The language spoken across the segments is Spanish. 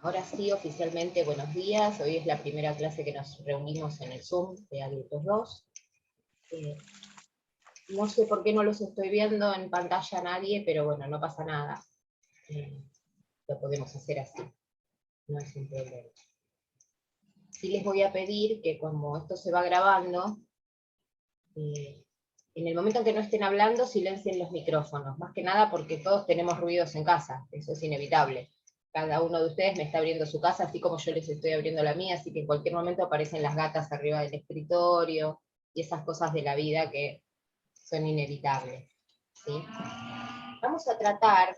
Ahora sí, oficialmente, buenos días. Hoy es la primera clase que nos reunimos en el Zoom de Adultos 2. No sé por qué no los estoy viendo en pantalla a nadie, pero bueno, no pasa nada. Lo podemos hacer así, no es un problema. Sí les voy a pedir que como esto se va grabando, en el momento en que no estén hablando, silencien los micrófonos, más que nada porque todos tenemos ruidos en casa, eso es inevitable. Cada uno de ustedes me está abriendo su casa, así como yo les estoy abriendo la mía, así que en cualquier momento aparecen las gatas arriba del escritorio, y esas cosas de la vida que son inevitables. ¿Sí? Vamos a tratar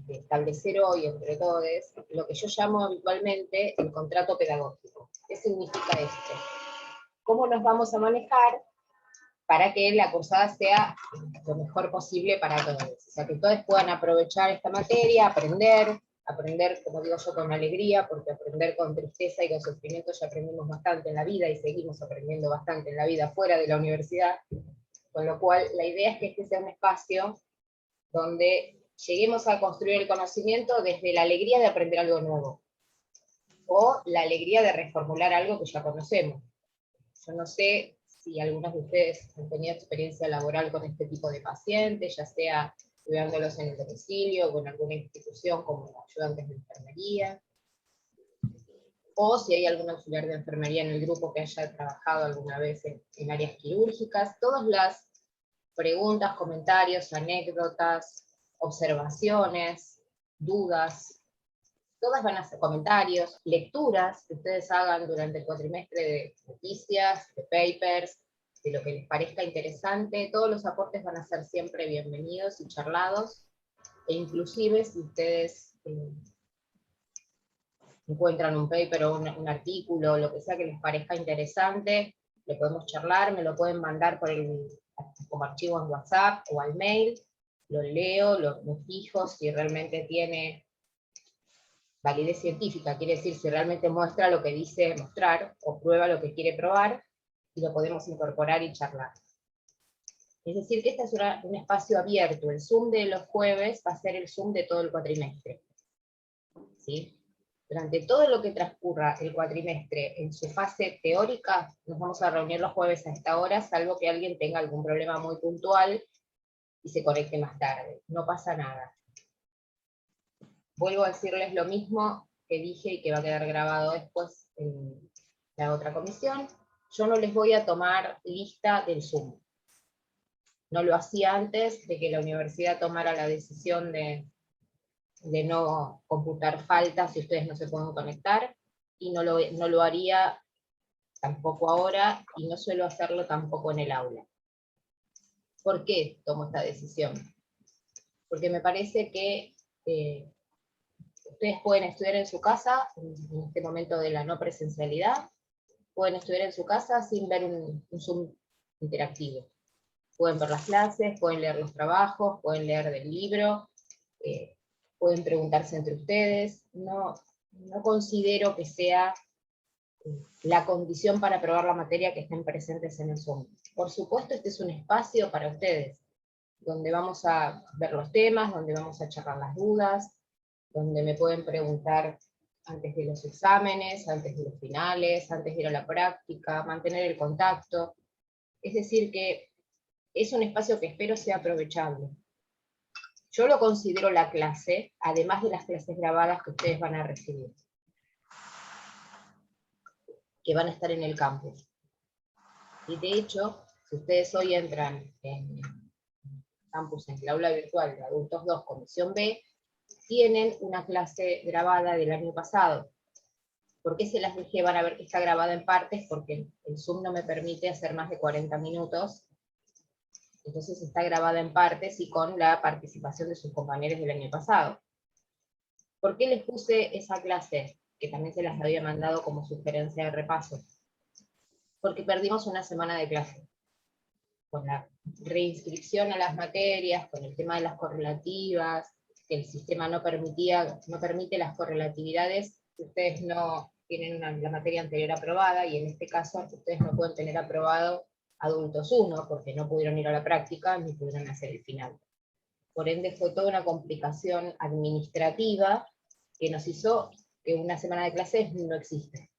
de establecer hoy entre todos lo que yo llamo habitualmente el contrato pedagógico. ¿Qué significa esto? ¿Cómo nos vamos a manejar para que la cursada sea lo mejor posible para todos? O sea, que todos puedan aprovechar esta materia, aprender, como digo yo, con alegría, porque aprender con tristeza y con sufrimiento ya aprendimos bastante en la vida y seguimos aprendiendo bastante en la vida fuera de la universidad, con lo cual la idea es que este sea un espacio donde lleguemos a construir el conocimiento desde la alegría de aprender algo nuevo, o la alegría de reformular algo que ya conocemos. Yo no sé si algunos de ustedes han tenido experiencia laboral con este tipo de pacientes, ya sea cuidándolos en el domicilio o en alguna institución como ayudantes de enfermería, o si hay algún auxiliar de enfermería en el grupo que haya trabajado alguna vez en áreas quirúrgicas. Todas las preguntas, comentarios, anécdotas, observaciones, dudas, todas van a ser comentarios, lecturas que ustedes hagan durante el cuatrimestre de noticias, de papers, de lo que les parezca interesante. Todos los aportes van a ser siempre bienvenidos y charlados, e inclusive si ustedes encuentran un paper o un artículo, lo que sea que les parezca interesante, lo podemos charlar, me lo pueden mandar como archivo en WhatsApp o al mail, lo leo, me fijo si realmente tiene validez científica, quiere decir si realmente muestra lo que dice mostrar, o prueba lo que quiere probar, y lo podemos incorporar y charlar. Es decir, que este es un espacio abierto. El Zoom de los jueves va a ser el Zoom de todo el cuatrimestre. ¿Sí? Durante todo lo que transcurra el cuatrimestre en su fase teórica, nos vamos a reunir los jueves a esta hora, salvo que alguien tenga algún problema muy puntual y se conecte más tarde. No pasa nada. Vuelvo a decirles lo mismo que dije y que va a quedar grabado después en la otra comisión. Yo no les voy a tomar lista del Zoom. No lo hacía antes de que la universidad tomara la decisión de no computar faltas si ustedes no se pueden conectar, y no lo haría tampoco ahora, y no suelo hacerlo tampoco en el aula. ¿Por qué tomo esta decisión? Porque me parece que ustedes pueden estudiar en su casa, en este momento de la no presencialidad, pueden estudiar en su casa sin ver un Zoom interactivo. Pueden ver las clases, pueden leer los trabajos, pueden leer del libro, pueden preguntarse entre ustedes. No considero que sea la condición para aprobar la materia que estén presentes en el Zoom. Por supuesto, este es un espacio para ustedes, donde vamos a ver los temas, donde vamos a charlar las dudas, donde me pueden preguntar antes de los exámenes, antes de los finales, antes de ir a la práctica, mantener el contacto. Es decir, que es un espacio que espero sea aprovechable. Yo lo considero la clase, además de las clases grabadas que ustedes van a recibir, que van a estar en el campus. Y de hecho, si ustedes hoy entran en campus, en el aula virtual de Adultos 2, Comisión B, tienen una clase grabada del año pasado. ¿Por qué se las dejé? Van a ver que está grabada en partes, porque el Zoom no me permite hacer más de 40 minutos, entonces está grabada en partes y con la participación de sus compañeros del año pasado. ¿Por qué les puse esa clase? Que también se las había mandado como sugerencia de repaso. Porque perdimos una semana de clase. Con la reinscripción a las materias, con el tema de las correlativas, que el sistema no permite las correlatividades, si ustedes no tienen la materia anterior aprobada, y en este caso ustedes no pueden tener aprobado Adultos 1, porque no pudieron ir a la práctica ni pudieron hacer el final. Por ende fue toda una complicación administrativa que nos hizo que una semana de clases no existe.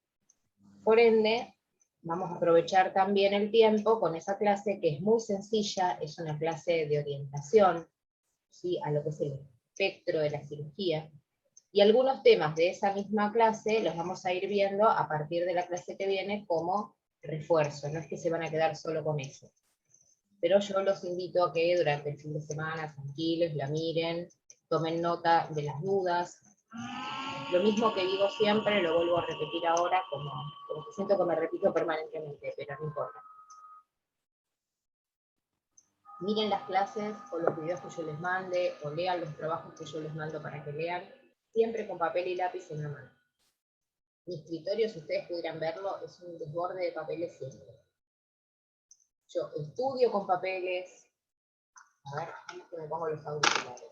Por ende, vamos a aprovechar también el tiempo con esa clase que es muy sencilla, es una clase de orientación, ¿sí?, a lo que es el espectro de la cirugía, y algunos temas de esa misma clase los vamos a ir viendo a partir de la clase que viene como refuerzo, no es que se van a quedar solo con eso. Pero yo los invito a que durante el fin de semana, tranquilos, la miren, tomen nota de las dudas. Lo mismo que digo siempre, lo vuelvo a repetir ahora, como que siento que me repito permanentemente, pero no importa. Miren las clases o los videos que yo les mande, o lean los trabajos que yo les mando para que lean, siempre con papel y lápiz en la mano. Mi escritorio, si ustedes pudieran verlo, es un desborde de papeles siempre. Yo estudio con papeles. A ver, ¿cómo es que me pongo los auriculares?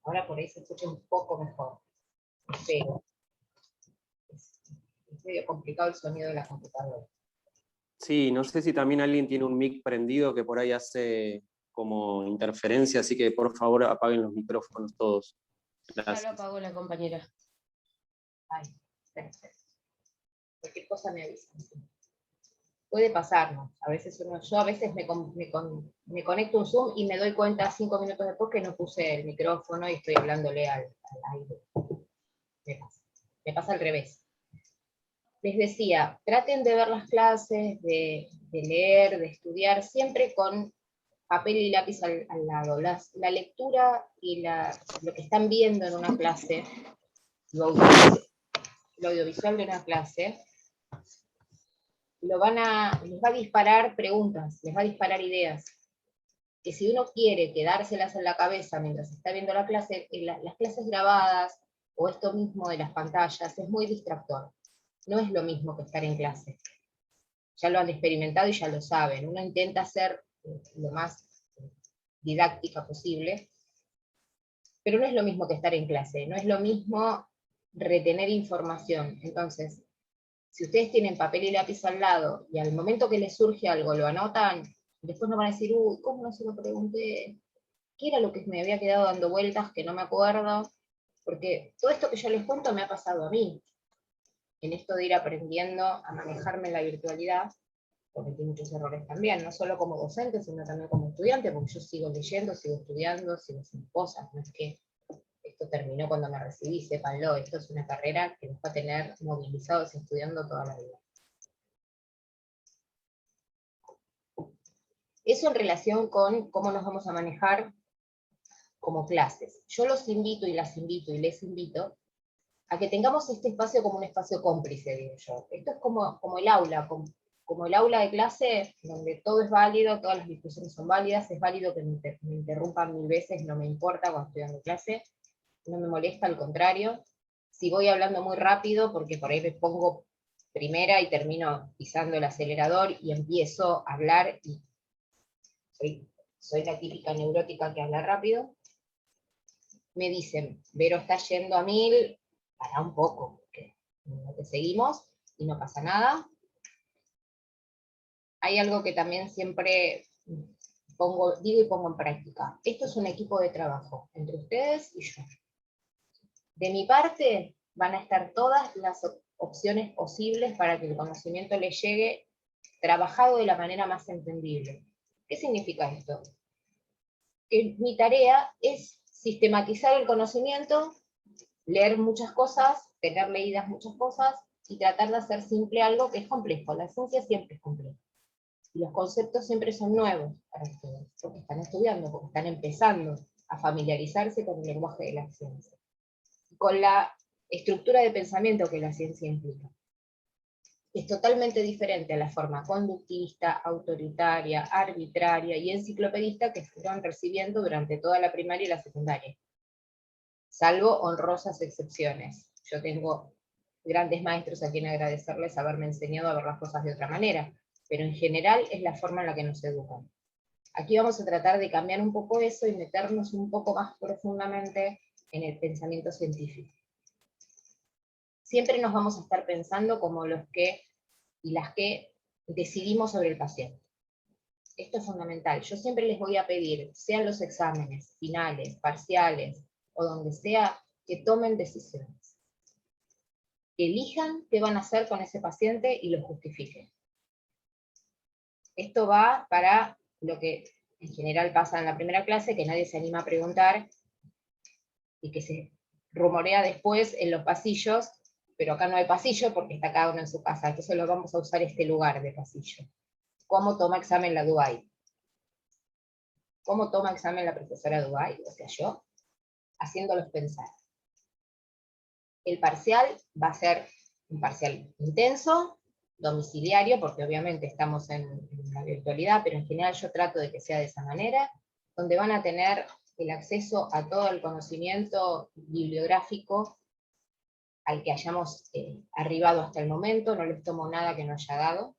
Ahora por ahí se escucha un poco mejor, pero es medio complicado el sonido de la computadora. Sí, no sé si también alguien tiene un mic prendido que por ahí hace como interferencia, así que por favor apaguen los micrófonos todos. Gracias. Ya lo apagó la compañera. Ay, perfecto. Cualquier cosa me avisan. Puede pasarnos. A veces yo a veces me conecto a un Zoom y me doy cuenta 5 minutos después que no puse el micrófono y estoy hablándole al aire. Me pasa al revés. Les decía, traten de ver las clases, de leer, de estudiar, siempre con papel y lápiz al lado. La lectura y lo que están viendo en una clase, lo audiovisual de una clase, les va a disparar preguntas, les va a disparar ideas, que si uno quiere quedárselas en la cabeza mientras está viendo la clase, las clases grabadas, o esto mismo de las pantallas, es muy distractor. No es lo mismo que estar en clase. Ya lo han experimentado y ya lo saben. Uno intenta ser lo más didáctica posible, pero no es lo mismo que estar en clase, no es lo mismo retener información. Entonces, si ustedes tienen papel y lápiz al lado, y al momento que les surge algo lo anotan, después no van a decir, uy, ¿cómo no se lo pregunté? ¿Qué era lo que me había quedado dando vueltas que no me acuerdo? Porque todo esto que yo les cuento me ha pasado a mí. En esto de ir aprendiendo a manejarme en la virtualidad, cometí muchos errores también, no solo como docente, sino también como estudiante, porque yo sigo leyendo, sigo estudiando, sigo haciendo cosas, no es que esto terminó cuando me recibí, sépanlo, esto es una carrera que nos va a tener movilizados y estudiando toda la vida. Eso en relación con cómo nos vamos a manejar como clases. Yo los invito y las invito y les invito a que tengamos este espacio como un espacio cómplice, digo yo. Esto es como el aula, como el aula de clase, donde todo es válido, todas las discusiones son válidas, es válido que me interrumpan 1000 veces, no me importa cuando estoy dando clase, no me molesta, al contrario. Si voy hablando muy rápido, porque por ahí me pongo primera y termino pisando el acelerador y empiezo a hablar, y soy la típica neurótica que habla rápido, me dicen, Vero está yendo a 1000, para un poco, porque te seguimos y no pasa nada. Hay algo que también siempre digo y pongo en práctica. Esto es un equipo de trabajo entre ustedes y yo. De mi parte van a estar todas las opciones posibles para que el conocimiento les llegue trabajado de la manera más entendible. ¿Qué significa esto? Que mi tarea es sistematizar el conocimiento, leer muchas cosas, tener leídas muchas cosas, y tratar de hacer simple algo que es complejo. La ciencia siempre es compleja. Y los conceptos siempre son nuevos para ustedes, porque están estudiando, porque están empezando a familiarizarse con el lenguaje de la ciencia. Con la estructura de pensamiento que la ciencia implica. Es totalmente diferente a la forma conductista, autoritaria, arbitraria y enciclopedista que fueron recibiendo durante toda la primaria y la secundaria. Salvo honrosas excepciones. Yo tengo grandes maestros a quien agradecerles haberme enseñado a ver las cosas de otra manera, pero en general es la forma en la que nos educan. Aquí vamos a tratar de cambiar un poco eso y meternos un poco más profundamente en el pensamiento científico. Siempre nos vamos a estar pensando como los que y las que decidimos sobre el paciente. Esto es fundamental. Yo siempre les voy a pedir, sean los exámenes finales, parciales, o donde sea, que tomen decisiones. Que elijan qué van a hacer con ese paciente y lo justifiquen. Esto va para lo que en general pasa en la primera clase, que nadie se anima a preguntar, y que se rumorea después en los pasillos, pero acá no hay pasillo porque está cada uno en su casa, entonces lo vamos a usar este lugar de pasillo. ¿Cómo toma examen la Dubái? ¿Cómo toma examen la profesora Dubái? O sea, yo, haciéndolos pensar. El parcial va a ser un parcial intenso, domiciliario, porque obviamente estamos en la virtualidad, pero en general yo trato de que sea de esa manera, donde van a tener el acceso a todo el conocimiento bibliográfico al que hayamos arribado hasta el momento, no les tomo nada que no haya dado,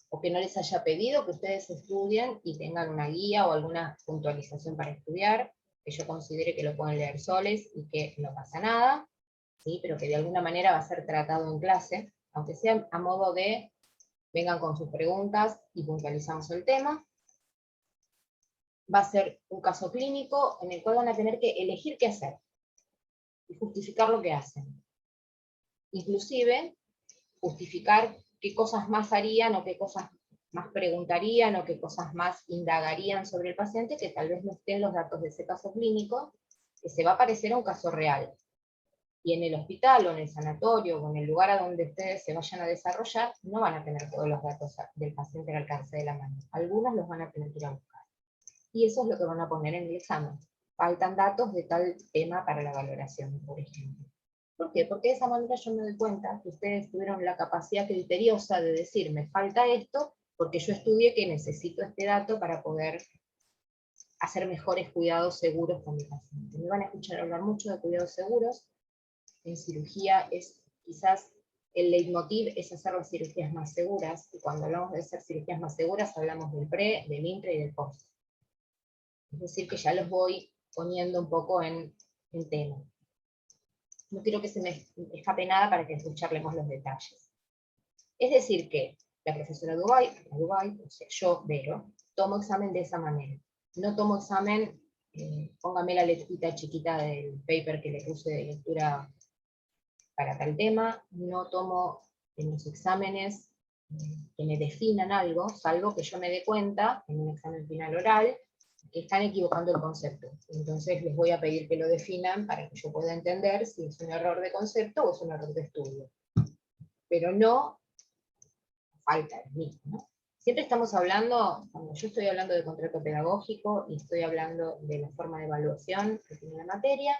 o que no les haya pedido que ustedes estudien y tengan una guía o alguna puntualización para estudiar, que yo considere que lo pueden leer soles y que no pasa nada, ¿sí? Pero que de alguna manera va a ser tratado en clase, aunque sea a modo de vengan con sus preguntas y puntualizamos el tema. Va a ser un caso clínico en el cual van a tener que elegir qué hacer y justificar lo que hacen. Inclusive, justificar qué cosas más harían o qué cosas más preguntarían o qué cosas más indagarían sobre el paciente que tal vez no estén los datos de ese caso clínico, que se va a parecer a un caso real. Y en el hospital o en el sanatorio o en el lugar a donde ustedes se vayan a desarrollar, no van a tener todos los datos del paciente al alcance de la mano. Algunos los van a tener que ir a buscar. Y eso es lo que van a poner en el examen. Faltan datos de tal tema para la valoración, por ejemplo. ¿Por qué? Porque de esa manera yo me doy cuenta que ustedes tuvieron la capacidad criteriosa de decir, me falta esto, porque yo estudié que necesito este dato para poder hacer mejores cuidados seguros con mi paciente. Me van a escuchar hablar mucho de cuidados seguros. En cirugía es quizás el leitmotiv es hacer las cirugías más seguras, y cuando hablamos de hacer cirugías más seguras hablamos del pre, del intra y del post. Es decir, que ya los voy poniendo un poco en tema. No quiero que se me escape nada para que escucharles los detalles. Es decir que la profesora Dubái, o sea, yo, Vero, tomo examen de esa manera. No tomo examen, póngame la letrita chiquita del paper que le puse de lectura para tal tema, no tomo en los exámenes que me definan algo, salvo que yo me dé cuenta en un examen final oral que están equivocando el concepto. Entonces les voy a pedir que lo definan para que yo pueda entender si es un error de concepto o es un error de estudio. Pero no falta el mismo, ¿no? Siempre estamos hablando, cuando yo estoy hablando de contrato pedagógico y estoy hablando de la forma de evaluación que tiene la materia,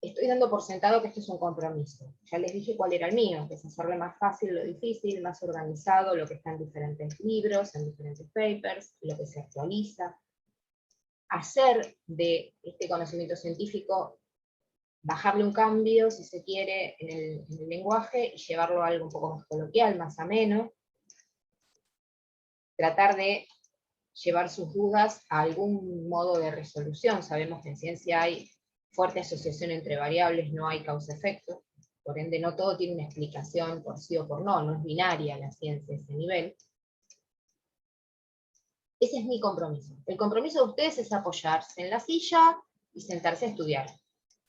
estoy dando por sentado que esto es un compromiso. Ya les dije cuál era el mío, que es hacerle más fácil lo difícil, más organizado lo que está en diferentes libros, en diferentes papers, lo que se actualiza. Hacer de este conocimiento científico, bajarle un cambio, si se quiere, en el lenguaje y llevarlo a algo un poco más coloquial, más ameno. Tratar de llevar sus dudas a algún modo de resolución. Sabemos que en ciencia hay fuerte asociación entre variables, no hay causa-efecto, por ende no todo tiene una explicación por sí o por no, no es binaria la ciencia a ese nivel. Ese es mi compromiso. El compromiso de ustedes es apoyarse en la silla y sentarse a estudiar.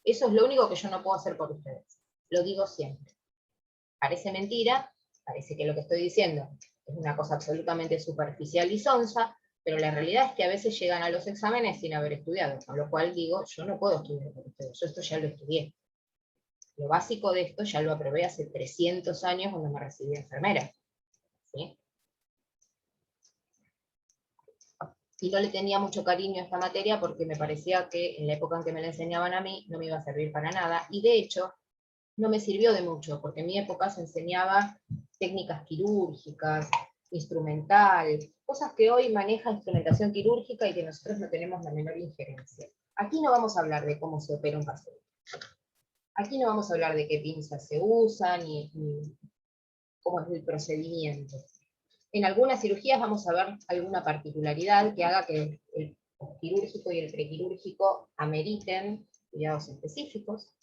Eso es lo único que yo no puedo hacer por ustedes. Lo digo siempre. Parece mentira, parece que lo que estoy diciendo es una cosa absolutamente superficial y sonsa, pero la realidad es que a veces llegan a los exámenes sin haber estudiado, con lo cual digo, yo no puedo estudiar por ustedes, yo esto ya lo estudié. Lo básico de esto ya lo aprobé hace 300 años cuando me recibí de enfermera. ¿Sí? Y no le tenía mucho cariño a esta materia porque me parecía que en la época en que me la enseñaban a mí no me iba a servir para nada, y de hecho no me sirvió de mucho, porque en mi época se enseñaba técnicas quirúrgicas, instrumental, cosas que hoy maneja instrumentación quirúrgica y que nosotros no tenemos la menor injerencia. Aquí no vamos a hablar de cómo se opera un paciente. Aquí no vamos a hablar de qué pinzas se usan ni cómo es el procedimiento. En algunas cirugías vamos a ver alguna particularidad que haga que el quirúrgico y el prequirúrgico ameriten cuidados específicos,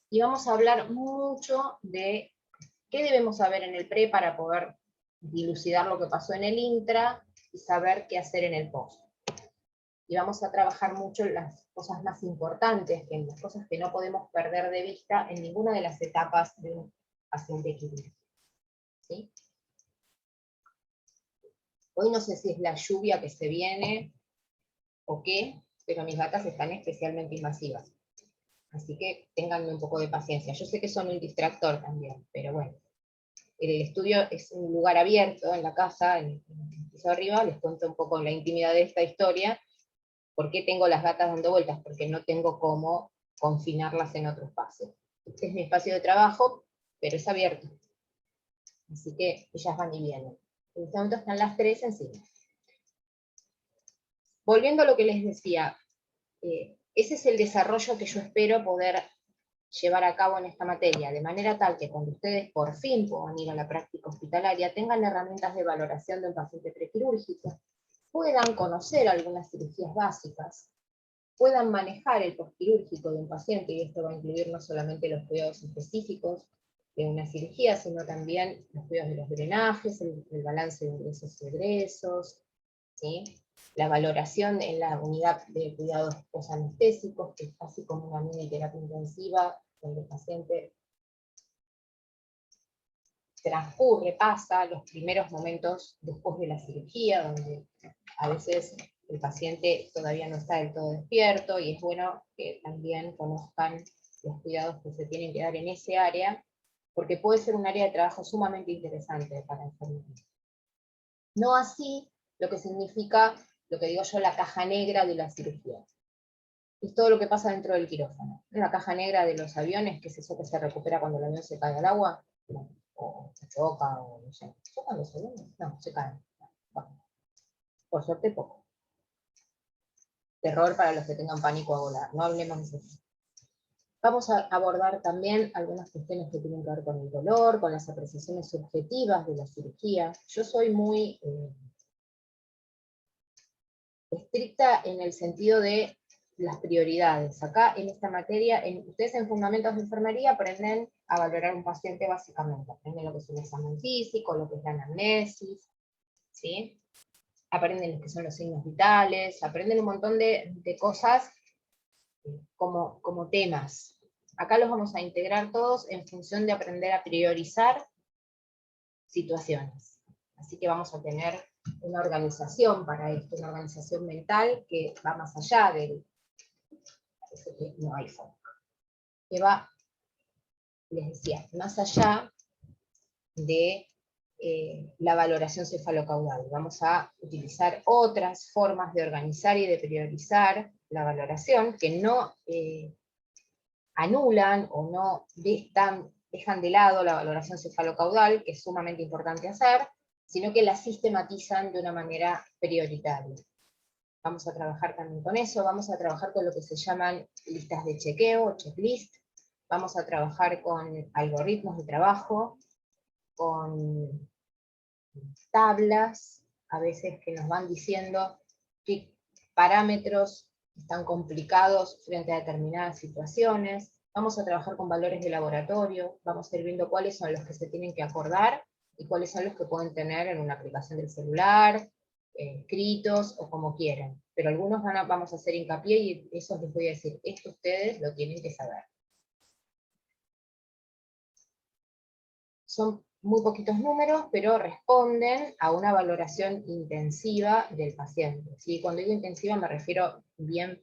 y vamos a hablar mucho de qué debemos saber en el pre para poder dilucidar lo que pasó en el intra y saber qué hacer en el post. Y vamos a trabajar mucho las cosas más importantes, las cosas que no podemos perder de vista en ninguna de las etapas de un paciente quirúrgico. ¿Sí? Hoy no sé si es la lluvia que se viene o qué, pero mis gatas están especialmente invasivas. Así que ténganme un poco de paciencia. Yo sé que son un distractor también, pero bueno. El estudio es un lugar abierto en la casa, en el piso de arriba. Les cuento un poco la intimidad de esta historia. ¿Por qué tengo las gatas dando vueltas? Porque no tengo cómo confinarlas en otro espacio. Este es mi espacio de trabajo, pero es abierto. Así que ellas van y vienen. En este momento están las 3 encima. Volviendo a lo que les decía, ese es el desarrollo que yo espero poder llevar a cabo en esta materia, de manera tal que cuando ustedes por fin puedan ir a la práctica hospitalaria, tengan herramientas de valoración de un paciente prequirúrgico, puedan conocer algunas cirugías básicas, puedan manejar el postquirúrgico de un paciente, y esto va a incluir no solamente los cuidados específicos de una cirugía, sino también los cuidados de los drenajes, el balance de ingresos y egresos, ¿sí? La valoración en la unidad de cuidados posanestésicos, que es casi como una mini terapia intensiva, donde el paciente transcurre, pasa los primeros momentos después de la cirugía, donde a veces el paciente todavía no está del todo despierto, y es bueno que también conozcan los cuidados que se tienen que dar en ese área, porque puede ser un área de trabajo sumamente interesante para enfermería. No así lo que significa, lo que digo yo, la caja negra de la cirugía. Es todo lo que pasa dentro del quirófano. La caja negra de los aviones, que es eso que se recupera cuando el avión se cae al agua, o se choca, o no sé. ¿Chocan los aviones? No, se caen. Bueno, por suerte poco. Terror para los que tengan pánico a volar. No hablemos de eso. Vamos a abordar también algunas cuestiones que tienen que ver con el dolor, con las apreciaciones subjetivas de la cirugía. Yo soy muy estricta en el sentido de las prioridades. Acá en esta materia, ustedes en Fundamentos de Enfermería aprenden a valorar un paciente básicamente. Aprenden lo que es un examen físico, lo que es la anamnesis, ¿sí? Aprenden lo que son los signos vitales, aprenden un montón de cosas como temas. Acá los vamos a integrar todos en función de aprender a priorizar situaciones. Así que vamos a tener una organización para esto, una organización mental que va más allá del... No hay forma. Que va, les decía, más allá de la valoración cefalocaudal. Vamos a utilizar otras formas de organizar y de priorizar la valoración que no anulan o no dejan de lado la valoración cefalocaudal, que es sumamente importante hacer, sino que la sistematizan de una manera prioritaria. Vamos a trabajar también con eso, vamos a trabajar con lo que se llaman listas de chequeo, checklist, vamos a trabajar con algoritmos de trabajo, con tablas, a veces que nos van diciendo qué parámetros están complicados frente a determinadas situaciones. Vamos a trabajar con valores de laboratorio, vamos a ir viendo cuáles son los que se tienen que acordar y cuáles son los que pueden tener en una aplicación del celular, escritos o como quieran. Pero algunos vamos a hacer hincapié y eso les voy a decir, esto ustedes lo tienen que saber. Son muy poquitos números, pero responden a una valoración intensiva del paciente. ¿Sí? Cuando digo intensiva me refiero bien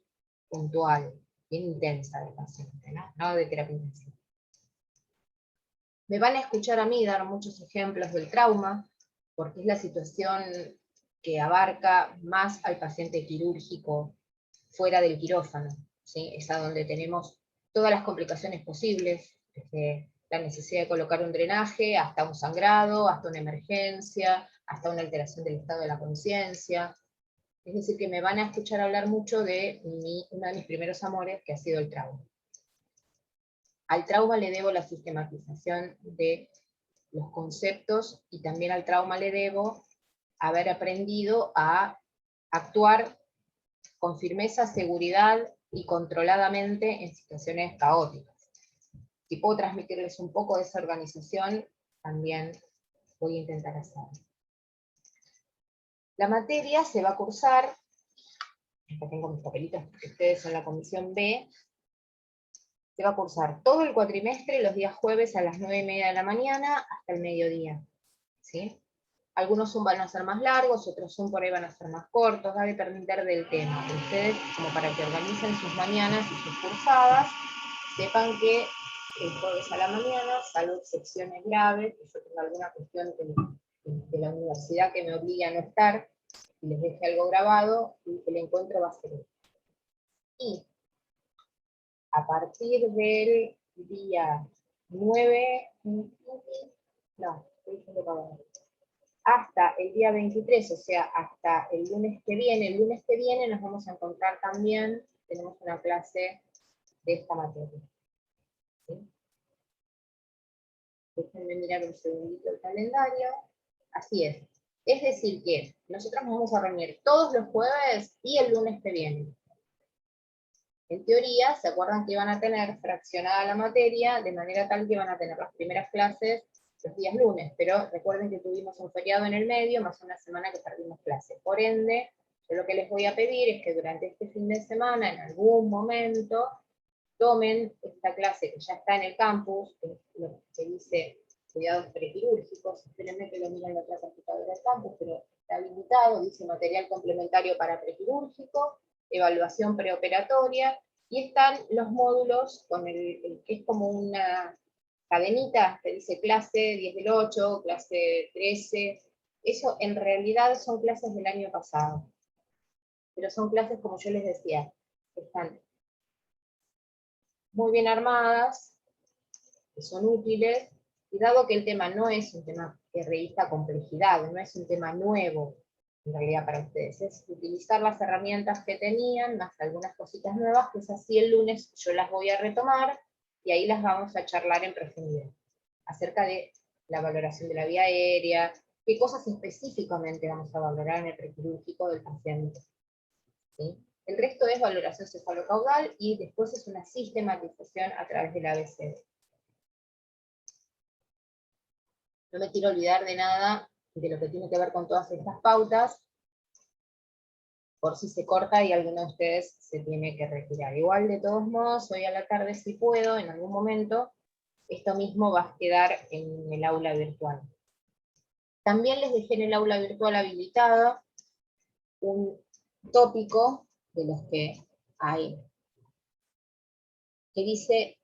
puntual, bien intensa del paciente, no de terapia intensiva. Me van a escuchar a mí dar muchos ejemplos del trauma, porque es la situación que abarca más al paciente quirúrgico fuera del quirófano, ¿sí? Es a donde tenemos todas las complicaciones posibles, desde la necesidad de colocar un drenaje, hasta un sangrado, hasta una emergencia, hasta una alteración del estado de la conciencia. Es decir, que me van a escuchar hablar mucho de uno de mis primeros amores, que ha sido el trauma. Al trauma le debo la sistematización de los conceptos, y también al trauma le debo haber aprendido a actuar con firmeza, seguridad y controladamente en situaciones caóticas. Si puedo transmitirles un poco de esa organización, también voy a intentar hacerlo. La materia se va a cursar, acá tengo mis papelitos porque ustedes son la comisión B, se va a cursar todo el cuatrimestre los días jueves a las 9:30 de la mañana hasta el mediodía. ¿Sí? Algunos Zoom van a ser más largos, otros Zoom por ahí van a ser más cortos, va a depender del tema. Ustedes, como para que organicen sus mañanas y sus cursadas, sepan que el jueves a la mañana, salvo excepciones graves, que yo tenga alguna cuestión de la universidad que me obligue a no estar, y les deje algo grabado, y el encuentro va a ser este. Y a partir del día 9, no, estoy diciendo todo, hasta el día 23, o sea, hasta el lunes que viene nos vamos a encontrar también, tenemos una clase de esta materia. ¿Sí? Déjenme mirar un segundito el calendario. Así es. Es decir que nosotros nos vamos a reunir todos los jueves y el lunes que viene. En teoría, ¿se acuerdan que iban a tener fraccionada la materia de manera tal que van a tener las primeras clases los días lunes? Pero recuerden que tuvimos un feriado en el medio, más una semana que perdimos clases. Por ende, yo lo que les voy a pedir es que durante este fin de semana, en algún momento, tomen esta clase que ya está en el campus, que dice cuidados prequirúrgicos. Espérenme que lo miren en la otra computadora del campus, pero está habilitado, dice material complementario para prequirúrgico, evaluación preoperatoria, y están los módulos con el que es como una cadenita que dice clase 10 del 8, clase 13, eso en realidad son clases del año pasado, pero son clases, como yo les decía, que están muy bien armadas, que son útiles, y dado que el tema no es un tema que revista complejidad, no es un tema nuevo, en realidad para ustedes, es utilizar las herramientas que tenían, más algunas cositas nuevas, que es así el lunes yo las voy a retomar, y ahí las vamos a charlar en profundidad, acerca de la valoración de la vía aérea, qué cosas específicamente vamos a valorar en el prequirúrgico del paciente. ¿Sí? El resto es valoración cefalocaudal, y después es una sistematización a través del ABCD. No me quiero olvidar de nada de lo que tiene que ver con todas estas pautas, por si se corta y alguno de ustedes se tiene que retirar. Igual, de todos modos, hoy a la tarde, si puedo, en algún momento, esto mismo va a quedar en el aula virtual. También les dejé en el aula virtual habilitado un tópico de los que hay, que dice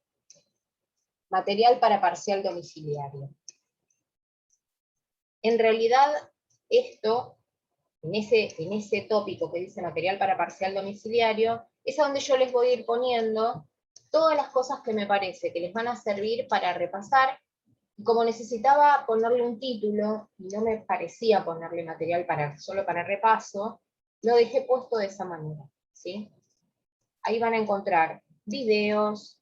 material para parcial domiciliario. En realidad, esto, en ese tópico que dice material para parcial domiciliario, es a donde yo les voy a ir poniendo todas las cosas que me parece que les van a servir para repasar, y como necesitaba ponerle un título, y no me parecía ponerle material solo para repaso, lo dejé puesto de esa manera, ¿sí? Ahí van a encontrar videos,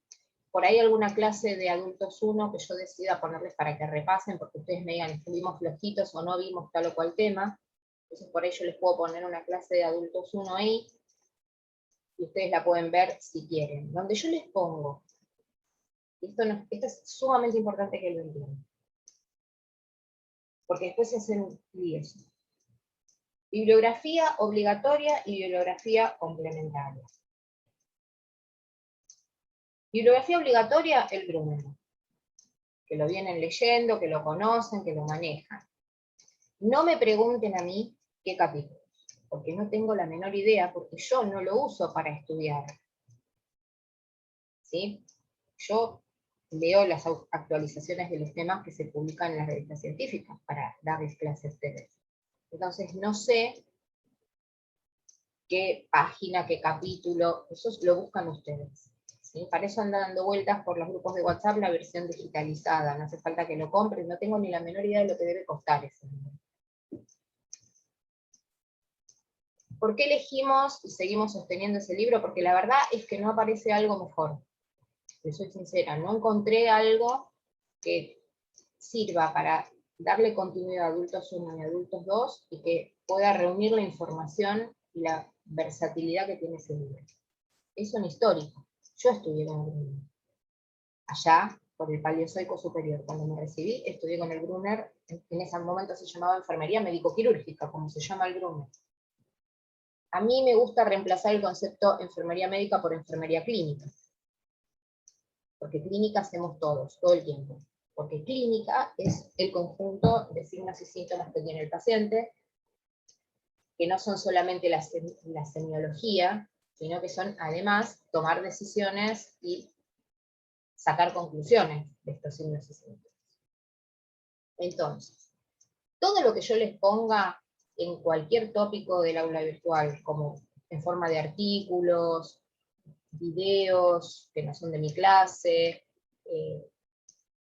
por ahí alguna clase de adultos 1 que yo decida ponerles para que repasen, porque ustedes me digan, ¿estuvimos flojitos o no vimos tal o cual tema? Entonces por ello les puedo poner una clase de adultos 1 ahí, y ustedes la pueden ver si quieren. Donde yo les pongo, esto es sumamente importante que lo entiendan, porque después se hacen líos. Bibliografía obligatoria y bibliografía complementaria. Bibliografía obligatoria, el Bruno, que lo vienen leyendo, que lo conocen, que lo manejan. No me pregunten a mí qué capítulos, porque no tengo la menor idea, porque yo no lo uso para estudiar. ¿Sí? Yo leo las actualizaciones de los temas que se publican en las revistas científicas para darles clases a ustedes. Entonces no sé qué página, qué capítulo, eso lo buscan ustedes. ¿Sí? Para eso andan dando vueltas por los grupos de WhatsApp la versión digitalizada, no hace falta que lo compren, no tengo ni la menor idea de lo que debe costar ese libro. ¿Por qué elegimos y seguimos sosteniendo ese libro? Porque la verdad es que no aparece algo mejor. Yo soy sincera, no encontré algo que sirva para darle continuidad a adultos 1 y adultos 2 y que pueda reunir la información y la versatilidad que tiene ese libro. es un histórico. Yo estudié con el Brunner. Allá, por el Paleozoico superior, cuando me recibí, estudié con el Brunner, en ese momento se llamaba enfermería médico-quirúrgica, como se llama el Brunner. A mí me gusta reemplazar el concepto enfermería médica por enfermería clínica. Porque clínica hacemos todos, todo el tiempo. Porque clínica es el conjunto de signos y síntomas que tiene el paciente, que no son solamente la semiología, sino que son además tomar decisiones y sacar conclusiones de estos signos y síntomas. Entonces, todo lo que yo les ponga en cualquier tópico del aula virtual, como en forma de artículos, videos que no son de mi clase,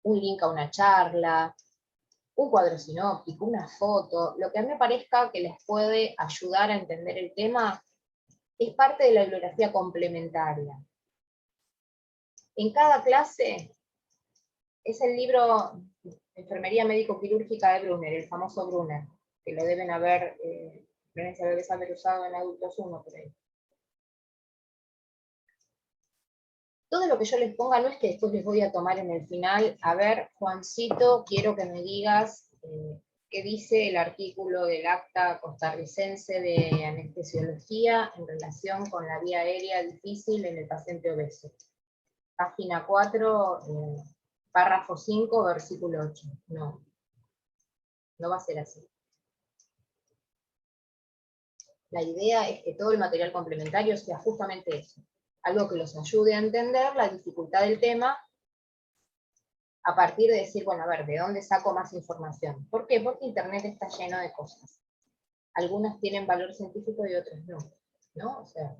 un link a una charla, un cuadro sinóptico, una foto, lo que a mí me parezca que les puede ayudar a entender el tema, es parte de la bibliografía complementaria. En cada clase es el libro Enfermería Médico-Quirúrgica de Brunner, el famoso Brunner, que lo deben haber, haber usado en Adultos 1 por ahí. Todo lo que yo les ponga no es que después les voy a tomar en el final, a ver, Juancito, quiero que me digas qué dice el artículo del acta costarricense de anestesiología en relación con la vía aérea difícil en el paciente obeso. Página 4, párrafo 5, versículo 8. No, no va a ser así. La idea es que todo el material complementario sea justamente eso. Algo que los ayude a entender la dificultad del tema a partir de decir, bueno, a ver, ¿de dónde saco más información? ¿Por qué? Porque Internet está lleno de cosas. Algunas tienen valor científico y otras no, ¿no? O sea,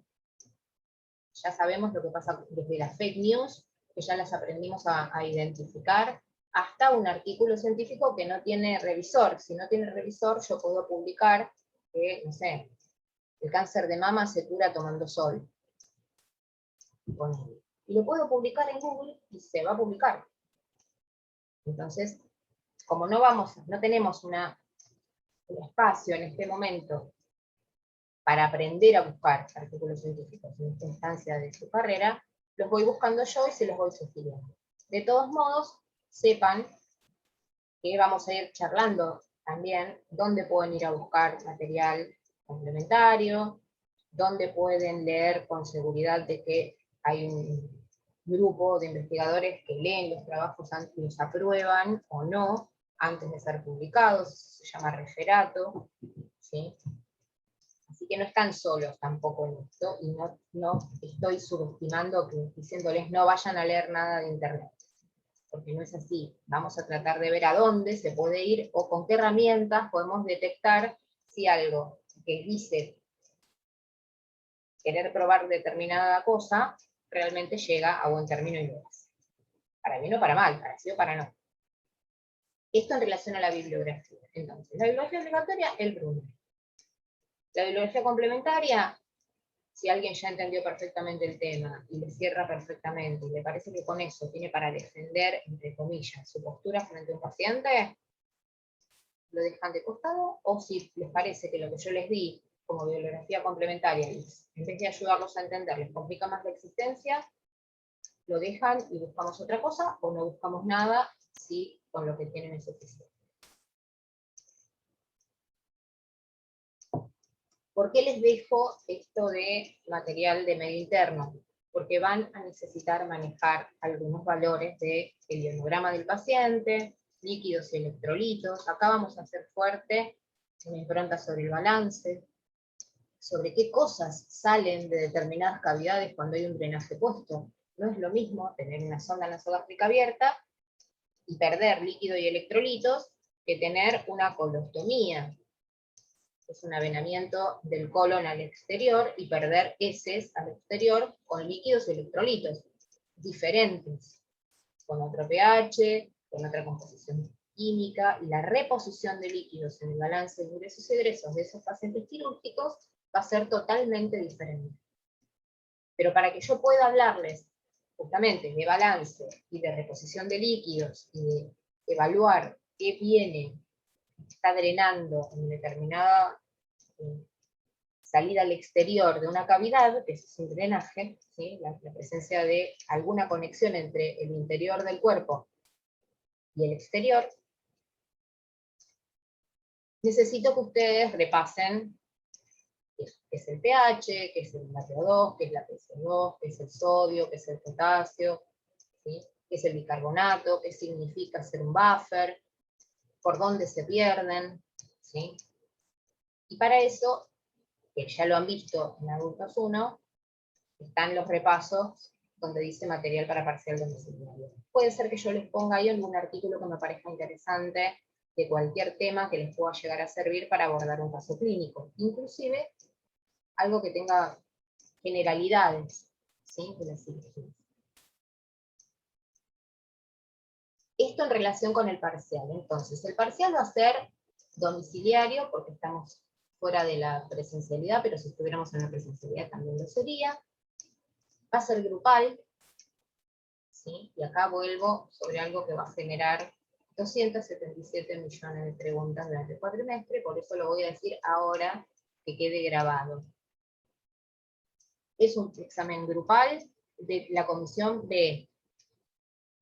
ya sabemos lo que pasa desde las fake news, que ya las aprendimos a identificar, hasta un artículo científico que no tiene revisor. Si no tiene revisor, yo puedo publicar que, no sé, el cáncer de mama se cura tomando sol. Y lo puedo publicar en Google y se va a publicar. Entonces, como no tenemos un espacio en este momento para aprender a buscar artículos científicos en esta instancia de su carrera, los voy buscando yo y se los voy sugiriendo. De todos modos, sepan que vamos a ir charlando también dónde pueden ir a buscar material complementario, dónde pueden leer con seguridad de que hay un grupo de investigadores que leen los trabajos y los aprueban o no antes de ser publicados, se llama referato, ¿sí? Así que no están solos tampoco en esto, y no estoy subestimando diciéndoles no vayan a leer nada de internet, porque no es así. Vamos a tratar de ver a dónde se puede ir o con qué herramientas podemos detectar si algo que dice querer probar determinada cosa realmente llega a buen término y lo hace. Para bien o para mal, para sí o para no. Esto en relación a la bibliografía. Entonces, la bibliografía obligatoria, el Brunner. La bibliografía complementaria, si alguien ya entendió perfectamente el tema y le cierra perfectamente, y le parece que con eso tiene para defender, entre comillas, su postura frente a un paciente, lo dejan de costado, o si les parece que lo que yo les di como bibliografía complementaria, en vez de ayudarlos a entender, les complica más la existencia, lo dejan y buscamos otra cosa, o no buscamos nada, si con lo que tienen es suficiente. ¿Por qué les dejo esto de material de medio interno? Porque van a necesitar manejar algunos valores del ionograma del paciente, líquidos y electrolitos. Acá vamos a hacer fuerte una impronta sobre el balance, sobre qué cosas salen de determinadas cavidades cuando hay un drenaje puesto. No es lo mismo tener una sonda nasogástrica abierta y perder líquido y electrolitos que tener una colostomía. Es un avenamiento del colon al exterior y perder heces al exterior con líquidos y electrolitos diferentes, con otro pH, con otra composición química, y la reposición de líquidos en el balance de ingresos y egresos de esos pacientes quirúrgicos va a ser totalmente diferente. Pero para que yo pueda hablarles justamente de balance y de reposición de líquidos y de evaluar qué viene, está drenando en determinada salida al exterior de una cavidad, que es un drenaje, ¿sí? La presencia de alguna conexión entre el interior del cuerpo y el exterior, necesito que ustedes repasen qué es el pH, qué es el NaTO2, qué es la PCO2, qué es el sodio, qué es el potasio, ¿sí? Qué es el bicarbonato, qué significa ser un buffer, por dónde se pierden, ¿sí? Y para eso, que ya lo han visto en Adultos 1, están los repasos donde dice material para parcial domiciliario. Puede ser que yo les ponga ahí algún artículo que me parezca interesante de cualquier tema que les pueda llegar a servir para abordar un caso clínico. Inclusive, algo que tenga generalidades, ¿sí? De la cirugía. Esto en relación con el parcial. Entonces, el parcial va a ser domiciliario, porque estamos fuera de la presencialidad, pero si estuviéramos en la presencialidad también lo sería. Va a ser grupal, ¿sí? Y acá vuelvo sobre algo que va a generar 277 millones de preguntas durante el cuatrimestre, por eso lo voy a decir ahora que quede grabado. Es un examen grupal de la comisión B.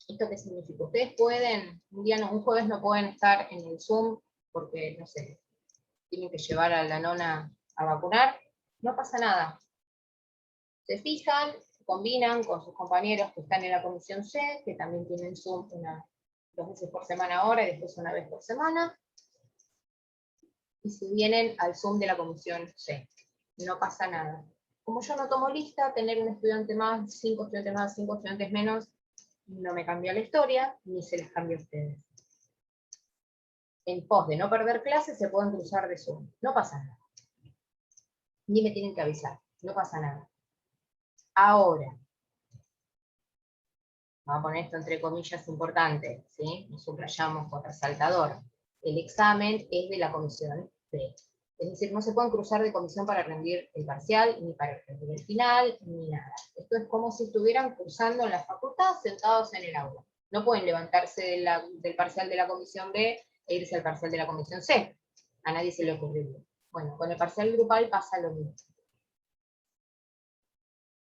¿Esto qué significa? Ustedes pueden, un jueves no pueden estar en el Zoom porque, no sé, tienen que llevar a la nona a vacunar, no pasa nada. Se fijan, combinan con sus compañeros que están en la comisión C, que también tienen Zoom 2 veces por semana ahora y después 1 vez por semana, y se vienen al Zoom de la comisión C. No pasa nada. Como yo no tomo lista, tener un estudiante más, 5 estudiantes más, 5 estudiantes menos, no me cambia la historia, ni se les cambia a ustedes. En pos de no perder clases, se pueden cruzar de Zoom. No pasa nada. Ni me tienen que avisar. No pasa nada. Ahora, vamos a poner esto entre comillas importante, ¿sí? Nos subrayamos con resaltador. El examen es de la comisión B. Es decir, no se pueden cruzar de comisión para rendir el parcial, ni para rendir el final, ni nada. Esto es como si estuvieran cursando en la facultad sentados en el aula. No pueden levantarse del parcial de la comisión B e irse al parcial de la comisión C. A nadie se le ocurriría. Bueno, con el parcial grupal pasa lo mismo.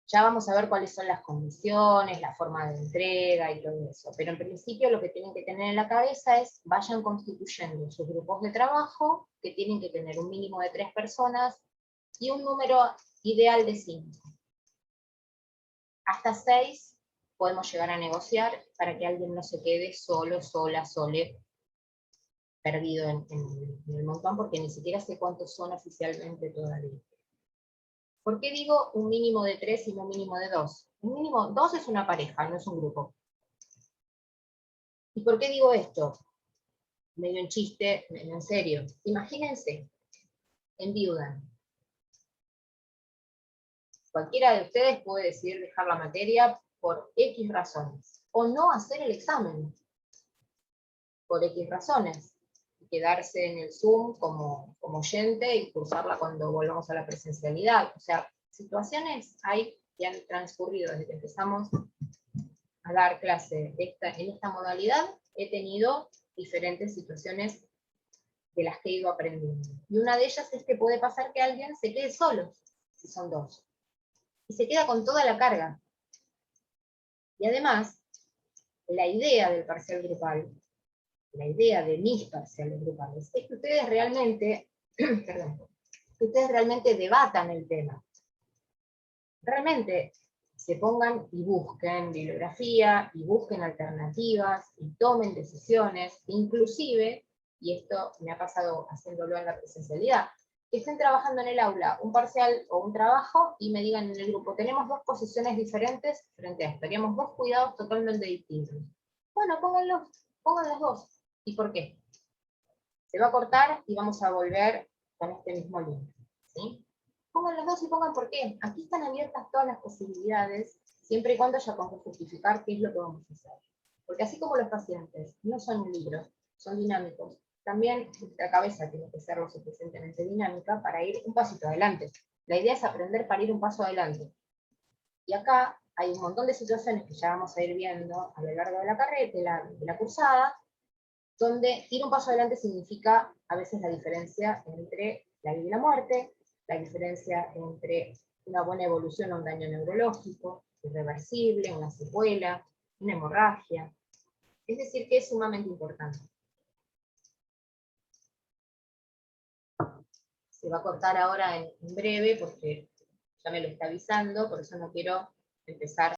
Ya vamos a ver cuáles son las condiciones, la forma de entrega y todo eso. Pero en principio lo que tienen que tener en la cabeza es, vayan constituyendo sus grupos de trabajo, que tienen que tener un mínimo de 3 personas, y un número ideal de 5. Hasta 6 podemos llegar a negociar para que alguien no se quede solo, sola, sole, perdido en el montón, porque ni siquiera sé cuántos son oficialmente todavía. ¿Por qué digo un mínimo de 3 y no un mínimo de 2? Un mínimo 2 es una pareja, no es un grupo. ¿Y por qué digo esto? Medio en chiste, medio en serio. Imagínense, enviudan. Cualquiera de ustedes puede decidir dejar la materia por X razones, o no hacer el examen por X razones, y quedarse en el Zoom como oyente y cursarla cuando volvamos a la presencialidad. O sea, situaciones hay que han transcurrido desde que empezamos a dar clase en esta modalidad. He tenido diferentes situaciones de las que he ido aprendiendo. Y una de ellas es que puede pasar que alguien se quede solo, si son 2. Y se queda con toda la carga. Y además, la idea del parcial grupal, la idea de mis parciales grupales, es que ustedes realmente, perdón, que ustedes realmente debatan el tema. Realmente se pongan y busquen bibliografía, y busquen alternativas, y tomen decisiones, inclusive, y esto me ha pasado haciéndolo en la presencialidad, que estén trabajando en el aula un parcial o un trabajo, y me digan en el grupo, tenemos 2 posiciones diferentes frente a esto, haríamos 2 cuidados totalmente distintos. Bueno, pongan las 2. ¿Y por qué? Se va a cortar y vamos a volver con este mismo link, ¿sí? Pongan los 2 y pongan por qué. Aquí están abiertas todas las posibilidades, siempre y cuando haya con qué justificar qué es lo que vamos a hacer. Porque así como los pacientes no son un libro, son dinámicos, también nuestra cabeza tiene que ser lo suficientemente dinámica para ir un pasito adelante. La idea es aprender para ir un paso adelante. Y acá hay un montón de situaciones que ya vamos a ir viendo a lo largo de la carrera, de la cursada, donde ir un paso adelante significa a veces la diferencia entre la vida y la muerte, la diferencia entre una buena evolución o un daño neurológico, irreversible, una secuela, una hemorragia. Es decir, que es sumamente importante. Se va a cortar ahora en breve porque ya me lo está avisando, por eso no quiero empezar